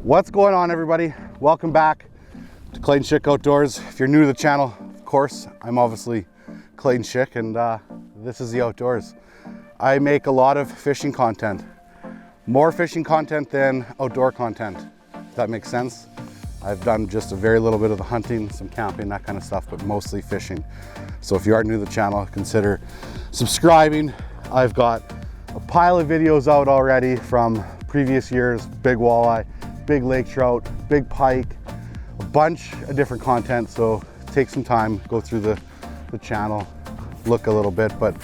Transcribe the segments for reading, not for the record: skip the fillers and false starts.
What's going on, everybody? Welcome back to Clayton Schick Outdoors. If you're new to the channel, of course, I'm obviously Clayton Schick, and this is the outdoors. I make a lot of fishing content, more fishing content than outdoor content, if that makes sense. I've done just a very little bit of the hunting, some camping, that kind of stuff, but mostly fishing. So if you are new to the channel, consider subscribing. I've got a pile of videos out already from previous years, big walleye, big lake trout, big pike, a bunch of different content. So take some time, go through the channel, look a little bit, but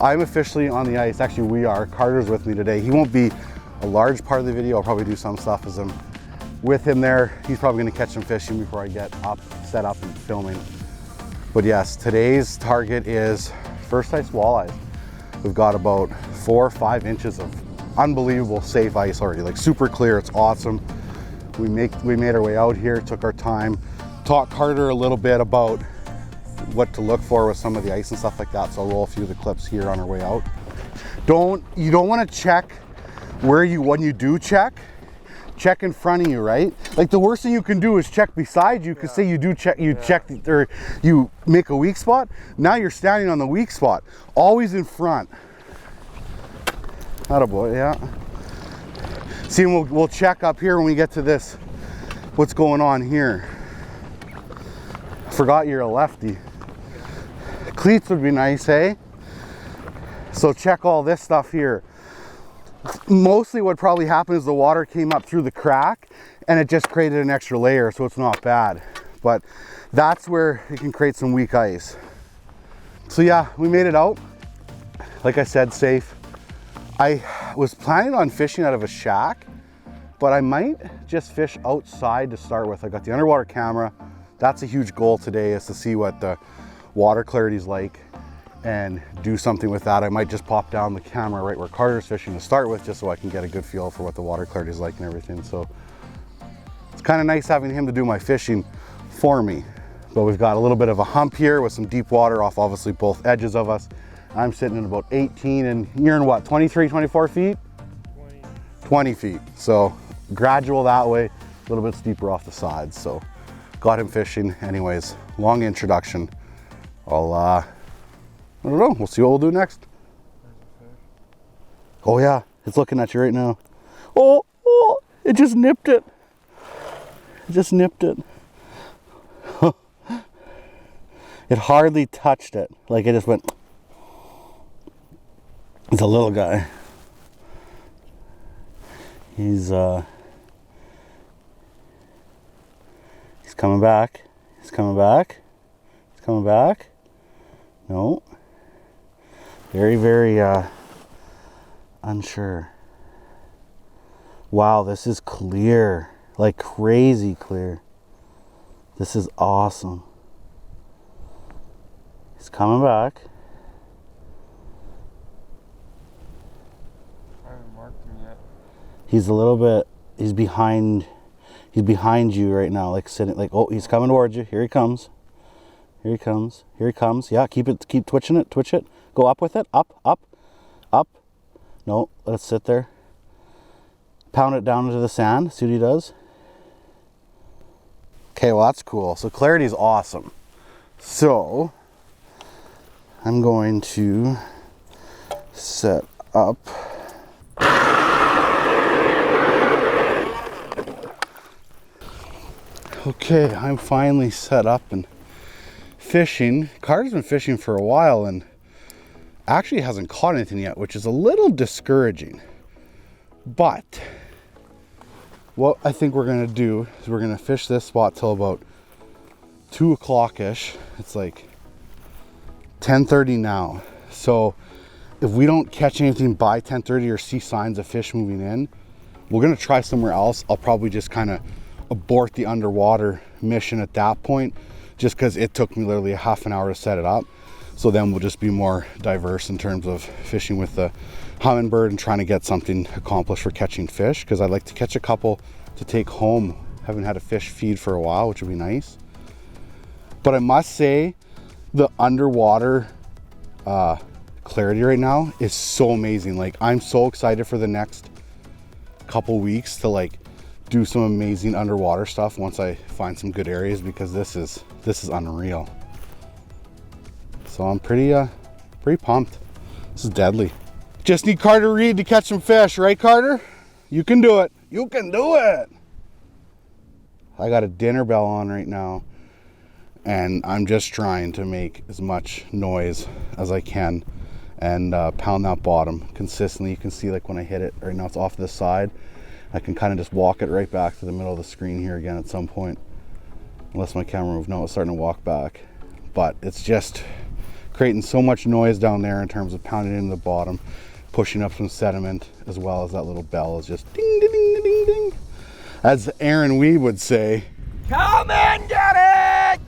I'm officially on the ice. Actually, we are. Carter's with me today. He won't be a large part of the video. I'll probably do some stuff as I'm with him there. He's probably gonna catch some fishing before I get up, set up and filming. But yes, today's target is first ice walleyes. We've got about 4 or 5 inches of unbelievable safe ice already, like super clear. It's awesome. We made our way out here, took our time, taught Carter a little bit about what to look for with some of the ice and stuff like that. So I'll roll a few of the clips here on our way out. You don't want to check when you do check in front of you, right? Like the worst thing you can do is check beside you, because say you do check, or you make a weak spot. Now you're standing on the weak spot, always in front. Attaboy, yeah. See, we'll check up here when we get to this, what's going on here. Forgot you're a lefty. Cleats would be nice, hey? So check all this stuff here. Mostly what probably happened is the water came up through the crack and it just created an extra layer, so it's not bad. But that's where it can create some weak ice. So yeah, we made it out. Like I said, safe. I was planning on fishing out of a shack, but I might just fish outside to start with. I got the underwater camera. That's a huge goal today, is to see what the water clarity is like and do something with that. I might just pop down the camera right where Carter's fishing to start with, just so I can get a good feel for what the water clarity is like and everything. So it's kind of nice having him to do my fishing for me. But we've got a little bit of a hump here with some deep water off obviously both edges of us. I'm sitting at about 18 and you're in what, 23, 24 feet? 20 feet. So gradual that way, a little bit steeper off the sides. So got him fishing. Anyways, long introduction. I don't know, we'll see what we'll do next. Oh yeah, it's looking at you right now. Oh, it just nipped it. It just nipped it. It hardly touched it. Like it just went. It's a little guy. He's coming back. He's coming back. He's coming back. No. Very, very unsure. Wow, this is clear. Like crazy clear. This is awesome. He's coming back. I haven't marked him yet. He's a little bit, he's behind you right now, like sitting, like, oh, he's coming towards you. Here he comes. Here he comes. Here he comes. Yeah, keep twitching it, twitch it. Go up with it, up, up, up. No, let it sit there. Pound it down into the sand, see what he does. Okay, well that's cool. So clarity is awesome. So I'm going to set up. Okay, I'm finally set up and fishing. Carter's been fishing for a while and actually hasn't caught anything yet, which is a little discouraging. But what I think we're gonna do is we're gonna fish this spot till about 2 o'clock-ish. It's like 10:30 now. So if we don't catch anything by 10:30 or see signs of fish moving in, we're gonna try somewhere else. I'll probably just kind of abort the underwater mission at that point, just because it took me literally a half an hour to set it up. So then we'll just be more diverse in terms of fishing with the Humminbird and trying to get something accomplished for catching fish, because I'd like to catch a couple to take home. Haven't had a fish feed for a while, which would be nice. But I must say the underwater clarity right now is so amazing. Like, I'm so excited for the next couple weeks to like do some amazing underwater stuff once I find some good areas, because this is unreal. So I'm pretty pumped. This is deadly. Just need Carter Reed to catch some fish, right, Carter? You can do it. You can do it. I got a dinner bell on right now, and I'm just trying to make as much noise as I can and pound that bottom consistently. You can see, like, when I hit it right now, it's off to the side. I can kind of just walk it right back to the middle of the screen here again at some point, unless my camera moves. No, it's starting to walk back, but it's just creating so much noise down there in terms of pounding into the bottom, pushing up some sediment, as well as that little bell is just ding, ding, ding, ding, ding. As Aaron Wee would say, come and get it!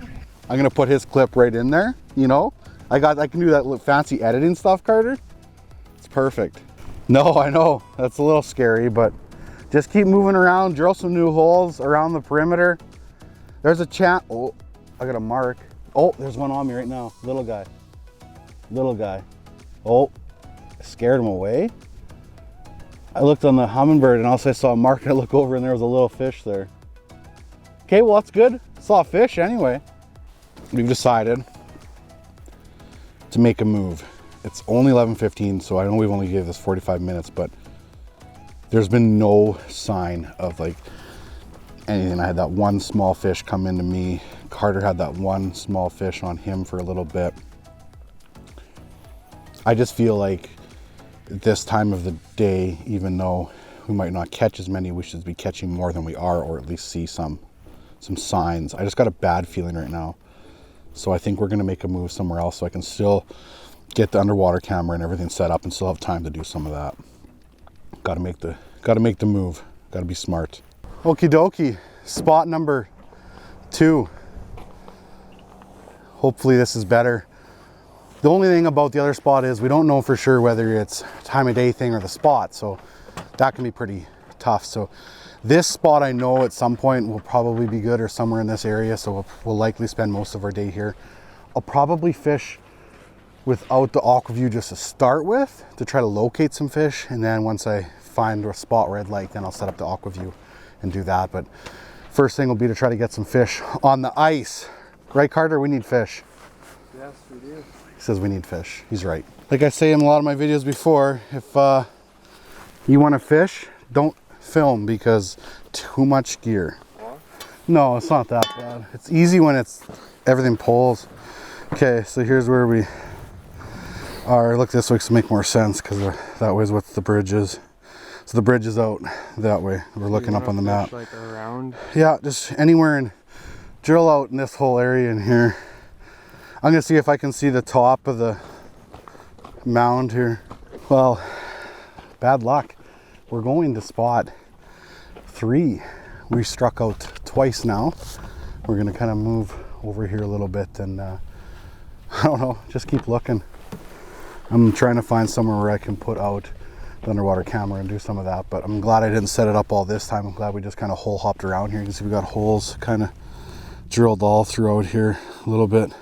I'm gonna put his clip right in there, you know? I can do that fancy editing stuff, Carter. It's perfect. No, I know, that's a little scary, but just keep moving around, drill some new holes around the perimeter. There's a chance. Oh, I got a mark. Oh, there's one on me right now. Little guy. Little guy. Oh, I scared him away. I looked on the Humminbird and also I saw a mark. I look over and there was a little fish there. Okay, well, that's good. Saw a fish anyway. We've decided to make a move. It's only 11:15, so I know we've only gave this 45 minutes, but there's been no sign of like anything. I had that one small fish come into me. Carter had that one small fish on him for a little bit. I just feel like this time of the day, even though we might not catch as many, we should be catching more than we are, or at least see some signs. I just got a bad feeling right now. So I think we're gonna make a move somewhere else so I can still get the underwater camera and everything set up and still have time to do some of that. Gotta make the move. Gotta be smart. Okie dokie, spot number 2. Hopefully this is better. The only thing about the other spot is we don't know for sure whether it's time of day thing or the spot, so that can be pretty tough. So this spot, I know at some point will probably be good, or somewhere in this area, so we'll likely spend most of our day here. I'll probably fish without the Aqua Vu just to start with, to try to locate some fish, and then once I find a spot where I'd like, then I'll set up the Aqua Vu and do that. But first thing will be to try to get some fish on the ice. Right, Carter? We need fish. Yes, we do. He says we need fish. He's right. Like I say in a lot of my videos before, if you want to fish, don't film, because too much gear. No, it's not that bad. It's easy when everything pulls. Okay, so here's where we are. Look this way to make more sense, because that way is what the bridge is. So the bridge is out that way. We're looking up on the map. Like around? Yeah, just anywhere, and drill out in this whole area in here. I'm gonna see if I can see the top of the mound here. Well, bad luck. We're going to spot 3. We struck out twice now. We're gonna kind of move over here a little bit and I don't know, just keep looking. I'm trying to find somewhere where I can put out the underwater camera and do some of that, but I'm glad I didn't set it up all this time. I'm glad we just kind of hole hopped around here. You can see we got holes kind of drilled all throughout here a little bit.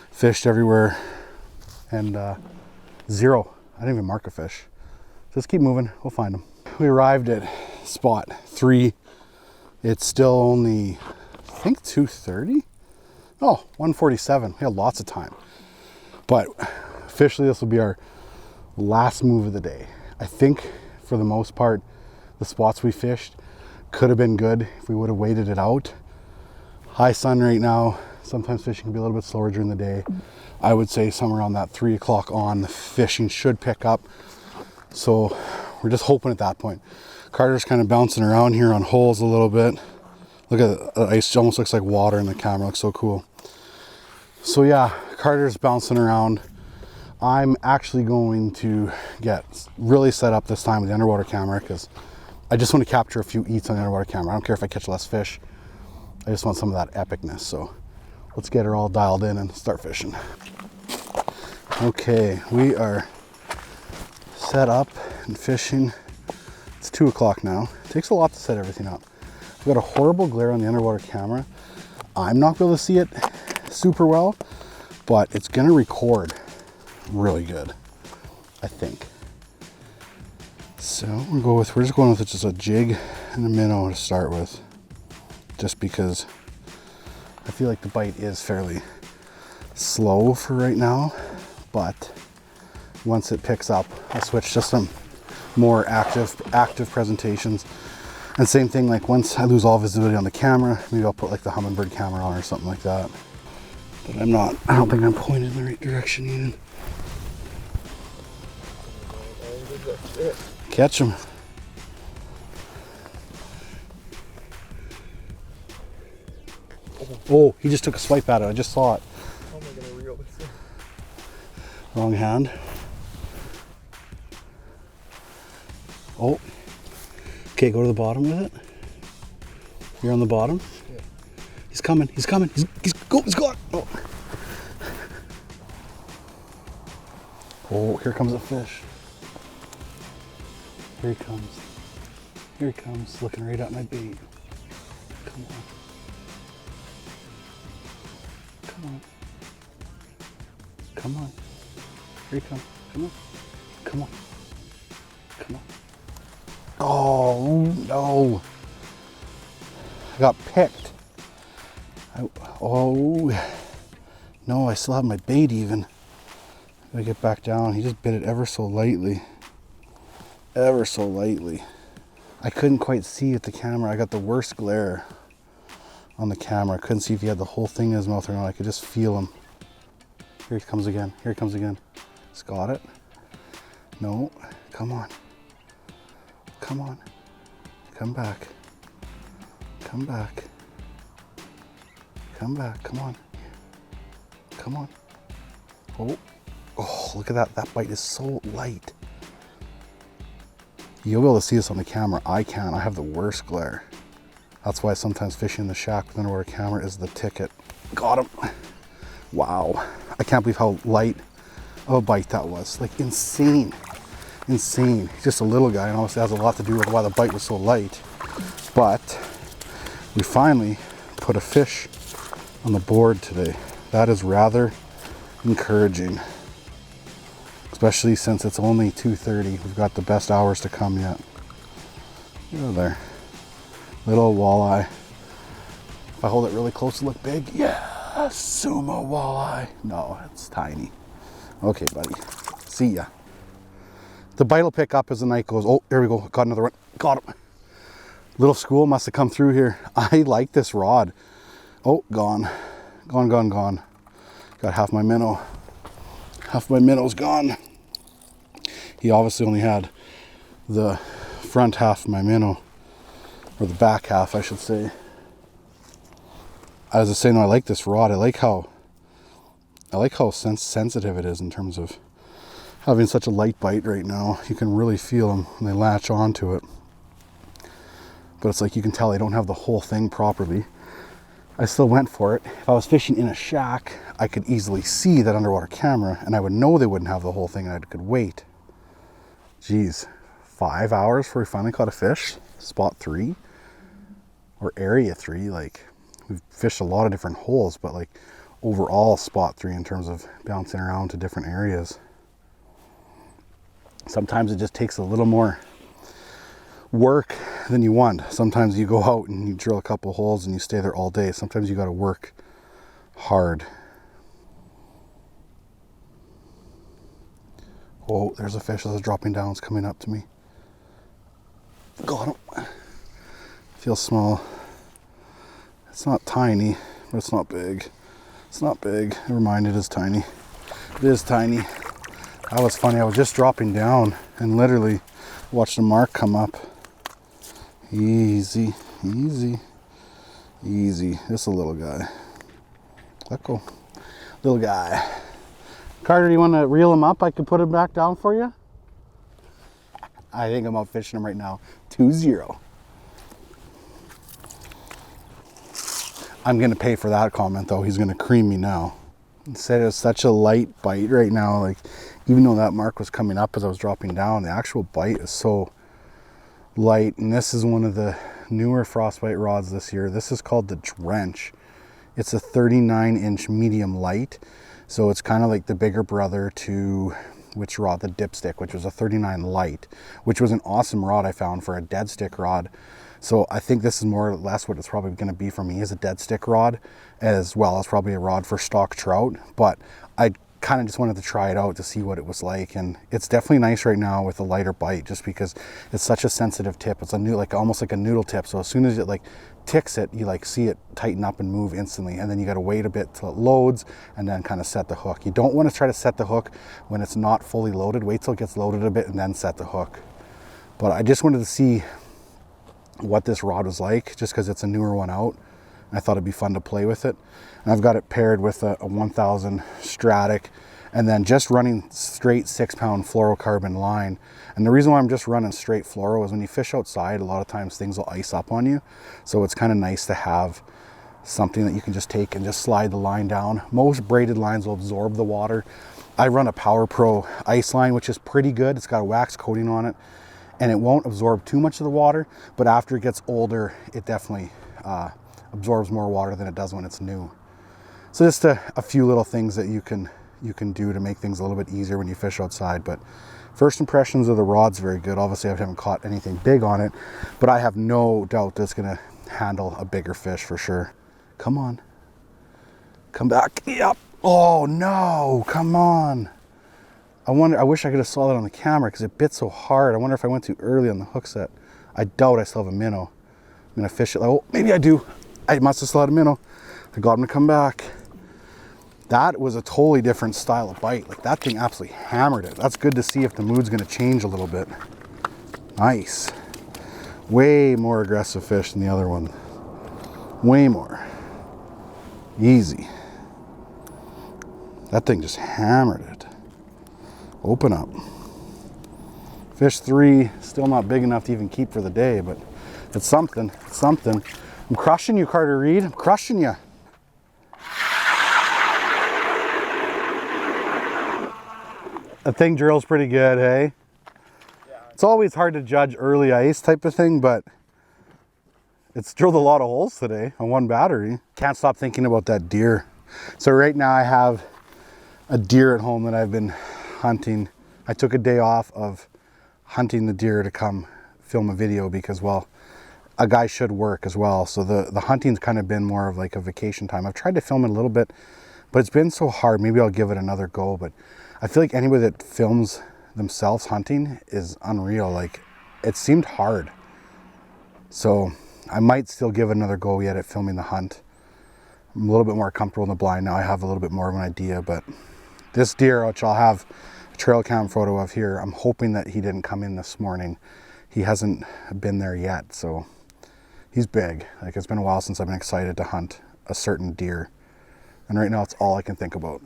Fished everywhere, and 0. I didn't even mark a fish. Just keep moving, we'll find them. We arrived at spot 3. It's still only, I think, 2:30? Oh, 1:47. We had lots of time. But officially this will be our last move of the day. I think for the most part, the spots we fished could have been good if we would have waited it out. High sun right now. Sometimes fishing can be a little bit slower during the day. I would say somewhere around that 3 o'clock on, the fishing should pick up. So we're just hoping at that point. Carter's kind of bouncing around here on holes a little bit. Look at the ice, it almost looks like water in the camera, looks so cool. So yeah, Carter's bouncing around. I'm actually going to get really set up this time with the underwater camera, because I just want to capture a few eats on the underwater camera. I don't care if I catch less fish. I just want some of that epicness. So let's get her all dialed in and start fishing. Okay, we are set up and fishing. It's 2 o'clock now. It takes a lot to set everything up. I've got a horrible glare on the underwater camera. I'm not going to see it super well, but it's going to record really good, I think. So we're just going with just a jig and a minnow to start with, just because I feel like the bite is fairly slow for right now, but once it picks up, I'll switch to some more active presentations. And same thing, like once I lose all visibility on the camera, maybe I'll put like the Humminbird camera on or something like that. But I don't think I'm pointed in the right direction even. Catch him. Oh, he just took a swipe at it. I just saw it. How am I gonna reel this in? Wrong hand. Oh. Okay, go to the bottom with it. You're on the bottom. Yeah. He's coming. He's coming. He's gone. Oh. Oh, here comes a fish. Here he comes. Here he comes, looking right at my bait. Come on. Come on. Come on. Here he comes. Come on. Come on. Come on. Oh, no. I got picked. Oh, no, I still have my bait even. I gotta get back down. He just bit it ever so lightly. Ever so lightly. I couldn't quite see with the camera. I got the worst glare on the camera. I couldn't see if he had the whole thing in his mouth or not. I could just feel him. Here he comes again. Here he comes again. He's got it. No, come on. Come on. Come back. Come back. Come back. Come on. Come on. Oh. Oh, look at that. That bite is so light. You'll be able to see this on the camera. I can't. I have the worst glare. That's why sometimes fishing in the shack with an underwater camera is the ticket. Got him. Wow. I can't believe how light of a bite that was. Like insane. Insane. He's just a little guy, and obviously has a lot to do with why the bite was so light. But we finally put a fish on the board today. That is rather encouraging, especially since it's only 2:30. We've got the best hours to come yet. Look there, little walleye. If I hold it really close to look big, yeah, sumo walleye. No, it's tiny. Okay, buddy, see ya. The bite will pick up as the night goes. Oh, here we go. Got another one. Got him. Little school must have come through here. I like this rod. Oh, gone. Gone, gone, gone. Got half my minnow. Half my minnow's gone. He obviously only had the front half of my minnow, or the back half, I should say. As I was saying, I like this rod. I like how sensitive it is in terms of having such a light bite right now. You can really feel them when they latch onto it. But it's like you can tell I don't have the whole thing properly. I still went for it. If I was fishing in a shack, I could easily see that underwater camera and I would know they wouldn't have the whole thing and I could wait. Geez, 5 hours before we finally caught a fish. Spot 3 or area 3. Like, we've fished a lot of different holes, but like overall spot 3 in terms of bouncing around to different areas. Sometimes it just takes a little more work than you want. Sometimes you go out and you drill a couple holes and you stay there all day. Sometimes you got to work hard. Oh, there's a fish that's dropping down. It's coming up to me. Got him. Feels small. It's not tiny, but it's not big. It's not big. Never mind, it is tiny. It is tiny. That was funny. I was just dropping down and literally watched a mark come up. Easy, easy, easy. Just a little guy. Let go. Little guy. Carter, do you want to reel him up? I could put him back down for you. I think I'm out fishing him right now. 2-0. I'm going to pay for that comment though. He's going to cream me now. Instead of such a light bite right now, like even though that mark was coming up as I was dropping down, the actual bite is so light. And this is one of the newer frostbite rods this year. This is called the Drench. It's a 39-inch medium light. So it's kind of like the bigger brother to which rod, the dipstick, which was a 39 light, which was an awesome rod I found for a dead stick rod. So I think this is more or less what it's probably going to be for me, is a dead stick rod, as well as probably a rod for stock trout. But I kind of just wanted to try it out to see what it was like, and it's definitely nice right now with a lighter bite, just because it's such a sensitive tip. It's a new, like almost like a noodle tip. So as soon as it like ticks it, you like see it tighten up and move instantly, and then you got to wait a bit till it loads and then kind of set the hook. You don't want to try to set the hook when it's not fully loaded. Wait till it gets loaded a bit and then set the hook. But I just wanted to see what this rod was like, just because it's a newer one out. I thought it'd be fun to play with it. And I've got it paired with a 1000 Stradic, and then just running straight 6-pound fluorocarbon line. And the reason why I'm just running straight fluoro is when you fish outside, a lot of times things will ice up on you. So it's kind of nice to have something that you can just take and just slide the line down. Most braided lines will absorb the water. I run a Power Pro ice line, which is pretty good. It's got a wax coating on it, and it won't absorb too much of the water, but after it gets older, it definitely absorbs more water than it does when it's new. So just a few little things that you can do to make things a little bit easier when you fish outside. But first impressions of the rod's very good. Obviously I haven't caught anything big on it, but I have no doubt that it's gonna handle a bigger fish for sure. Come on, come back. Yep. Oh no, come on. I wish I could have saw that on the camera because it bit so hard. I wonder if I went too early on the hook set. I doubt I still have a minnow. I'm gonna fish it. Oh, maybe I do. I must have still had a minnow. I got him to come back. That was a totally different style of bite. Like that thing absolutely hammered it. That's good to see if the mood's gonna change a little bit. Nice. Way more aggressive fish than the other one. Way more. Easy. That thing just hammered it. Open up. Fish 3, still not big enough to even keep for the day, but it's something, it's something. I'm crushing you, Carter Reed, I'm crushing you. That thing drills pretty good, hey? Yeah. It's always hard to judge early ice type of thing, but it's drilled a lot of holes today on one battery. Can't stop thinking about that deer. So right now I have a deer at home that I've been hunting. I took a day off of hunting the deer to come film a video because, well, a guy should work as well. So the hunting's kind of been more of like a vacation time. I've tried to film it a little bit, but it's been so hard. Maybe I'll give it another go, but I feel like anybody that films themselves hunting is unreal. Like it seemed hard. So I might still give it another go yet at filming the hunt. I'm a little bit more comfortable in the blind now. I have a little bit more of an idea, but this deer, which I'll have a trail cam photo of here, I'm hoping that he didn't come in this morning. He hasn't been there yet, so he's big. Like it's been a while since I've been excited to hunt a certain deer. And right now it's all I can think about.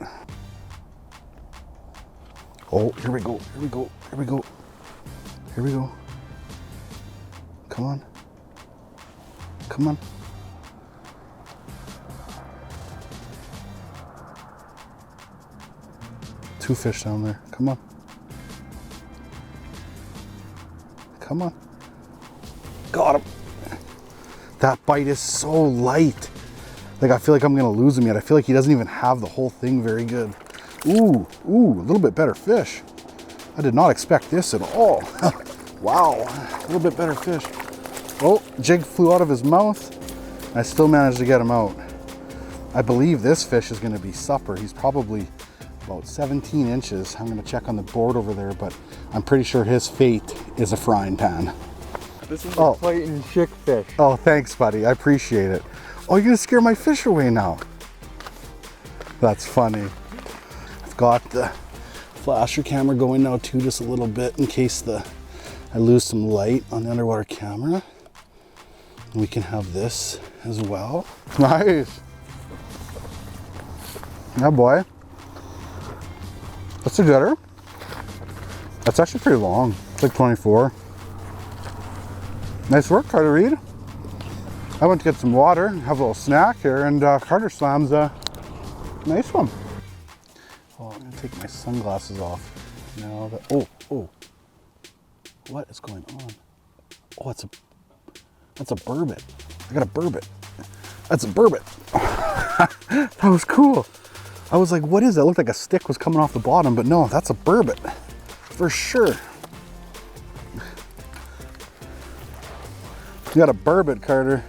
Oh, here we go, here we go, here we go. Here we go. Come on. Come on. Two fish down there. Come on. Come on. Got him. That bite is so light. Like I feel like I'm gonna lose him yet. I feel like he doesn't even have the whole thing very good. Ooh, ooh, a little bit better fish. I did not expect this at all. Wow, a little bit better fish. Oh, jig flew out of his mouth. I still managed to get him out. I believe this fish is gonna be supper. He's probably about 17 inches. I'm gonna check on the board over there, but I'm pretty sure his fate is a frying pan. This is a Clayton Schick fish. Oh, thanks, buddy. I appreciate it. Oh, you're gonna scare my fish away now. That's funny. I've got the flasher camera going now too, just a little bit in case I lose some light on the underwater camera. We can have this as well. Nice. Yeah, boy. That's a gooder. That's actually pretty long. It's like 24. Nice work, Carter Reed. I went to get some water, have a little snack here, and Carter slams a nice one. Oh, I'm gonna take my sunglasses off. Now that, oh. What is going on? Oh, that's a burbot. I got a burbot. That's a burbot. That was cool. I was like, what is that? It looked like a stick was coming off the bottom, but no, that's a burbot for sure. You got a burbot, Carter.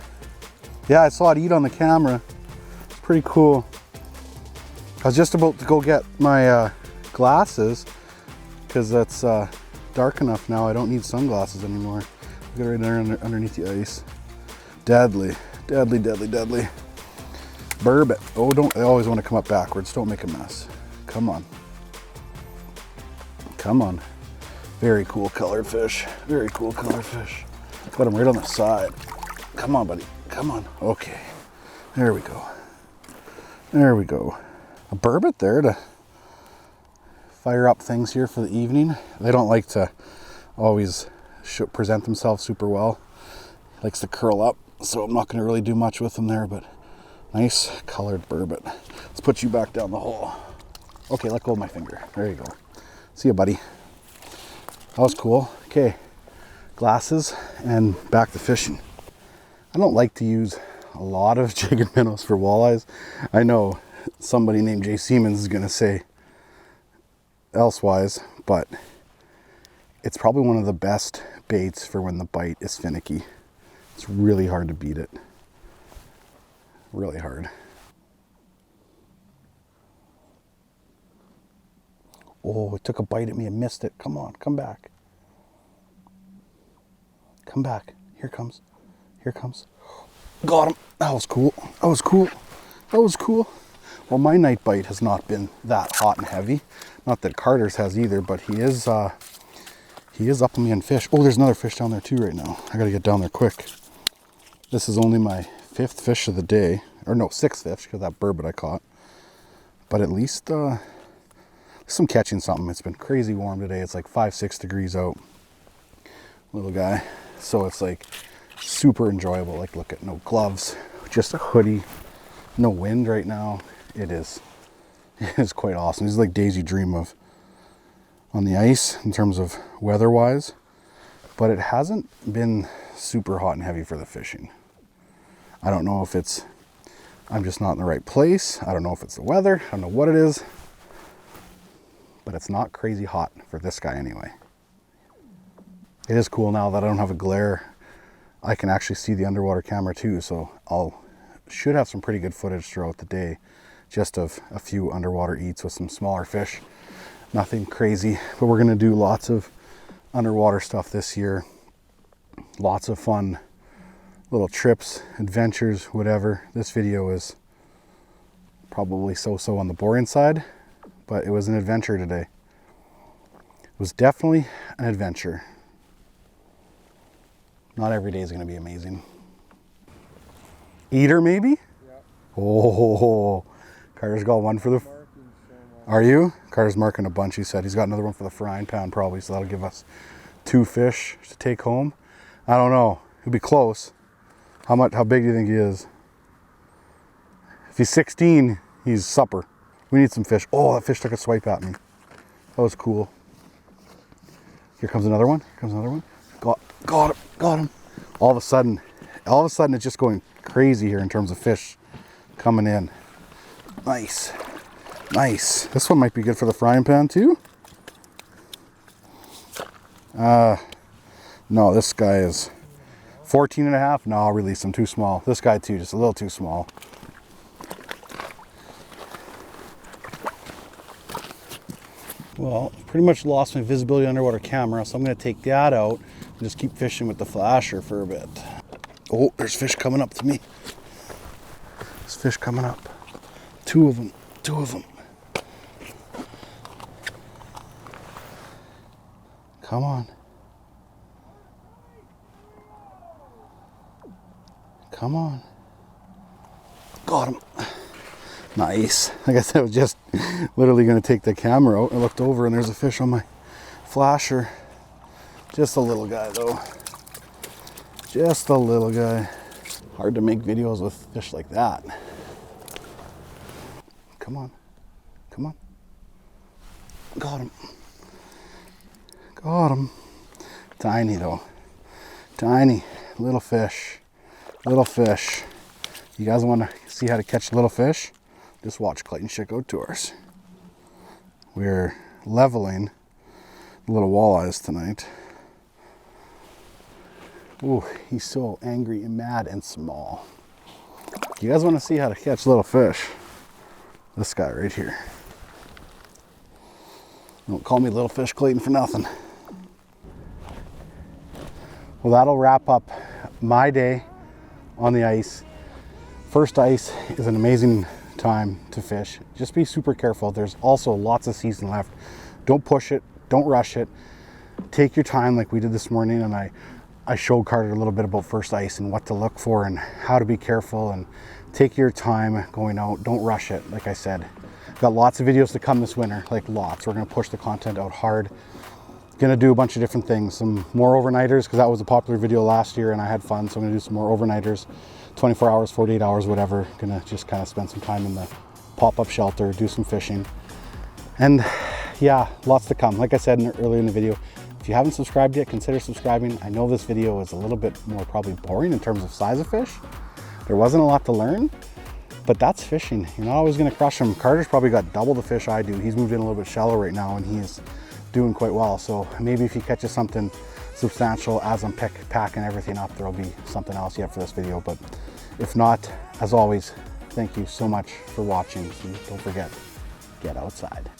Yeah, I saw it eat on the camera. It's pretty cool. I was just about to go get my glasses because it's dark enough now. I don't need sunglasses anymore. Look at it right there underneath the ice. Deadly, deadly, deadly, deadly. Burbot. Oh, don't, I always want to come up backwards. Don't make a mess. Come on. Come on. Very cool colored fish. Very cool colored fish. Got him right on the side. Come on, buddy. Come on. Okay. There we go. There we go. A burbot there to fire up things here for the evening. They don't like to always present themselves super well. He likes to curl up, so I'm not going to really do much with them there, but nice colored burbot. Let's put you back down the hole. Okay, let go of my finger. There you go. See ya, buddy. That was cool. Okay, glasses and back to fishing. I don't like to use a lot of Jig N Minnows for walleyes. I know somebody named Jay Siemens is going to say elsewise, but it's probably one of the best baits for when the bite is finicky. It's really hard to beat it. Really hard. Oh, it took a bite at me and missed it. Come on, come back. Come back. Here comes. Here comes. Got him. That was cool. That was cool. That was cool. Well, my night bite has not been that hot and heavy. Not that Carter's has either, but he is up on me in fish. Oh, there's another fish down there too right now. I gotta get down there quick. This is only my 5th fish of the day. Or no, 6th fish, because that burbot I caught. But at least I'm catching something. It's been crazy warm today. It's like 5-6 degrees out. Little guy. So it's like super enjoyable. Like, look at no gloves, just a hoodie, no wind right now. It is quite awesome. This is like days you dream of on the ice in terms of weather-wise, but it hasn't been super hot and heavy for the fishing. I don't know if it's, I'm just not in the right place. I don't know if it's the weather. I don't know what it is, but it's not crazy hot for this guy anyway. It is cool now that I don't have a glare. I can actually see the underwater camera too, so should have some pretty good footage throughout the day, just of a few underwater eats with some smaller fish. Nothing crazy, but we're gonna do lots of underwater stuff this year. Lots of fun little trips, adventures, whatever. This video is probably so-so on the boring side, but it was an adventure today. It was definitely an adventure. Not every day is going to be amazing. Eater maybe? Yeah. Oh, Carter's got one for the... Are you? Carter's marking a bunch, he said. He's got another one for the frying pan probably, so that'll give us 2 fish to take home. I don't know. He'll be close. How big do you think he is? If he's 16, he's supper. We need some fish. Oh, that fish took a swipe at me. That was cool. Here comes another one. Here comes another one. Got him. All of a sudden it's just going crazy here in terms of fish coming in. Nice. Nice. This one might be good for the frying pan too. No, this guy is 14 and a half. No, I'll release him. Too small. This guy too, just a little too small. Well, pretty much lost my visibility underwater camera, so I'm going to take that out and just keep fishing with the flasher for a bit. Oh, there's fish coming up to me. There's fish coming up. 2 of them. 2 of them. Come on. Come on. Got him. Nice. Like I said, I was just literally going to take the camera out. I looked over and there's a fish on my flasher. Just a little guy though. Just a little guy. Hard to make videos with fish like that. Come on. Come on. Got him. Got him. Tiny though. Tiny. Little fish. Little fish. You guys want to see how to catch little fish? Just watch Clayton Schick Outdoors. We're leveling the little walleyes tonight. Ooh, he's so angry and mad and small. You guys want to see how to catch little fish? This guy right here. Don't call me Little Fish Clayton for nothing. Well, that'll wrap up my day on the ice. First ice is an amazing time to fish. Just be super careful. There's also lots of season left. Don't push it. Don't rush it. Take your time like we did this morning, and I showed Carter a little bit about first ice and what to look for and how to be careful, and take your time going out. Don't rush it. Like I said, got lots of videos to come this winter, like lots. We're going to push the content out hard. Gonna do a bunch of different things, some more overnighters, because that was a popular video last year and I had fun. So I'm gonna do some more overnighters, 24 hours, 48 hours, whatever. Gonna just kind of spend some time in the pop-up shelter, do some fishing, and yeah, lots to come. Like I said earlier in the video, if you haven't subscribed yet, consider subscribing. I know this video is a little bit more probably boring in terms of size of fish. There wasn't a lot to learn, but that's fishing. You're not always gonna crush them. Carter's probably got double the fish I do. He's moved in a little bit shallow right now and he's doing quite well. So maybe if he catches something substantial as I'm packing everything up, there'll be something else yet for this video. But if not, as always, thank you so much for watching. And don't forget, get outside.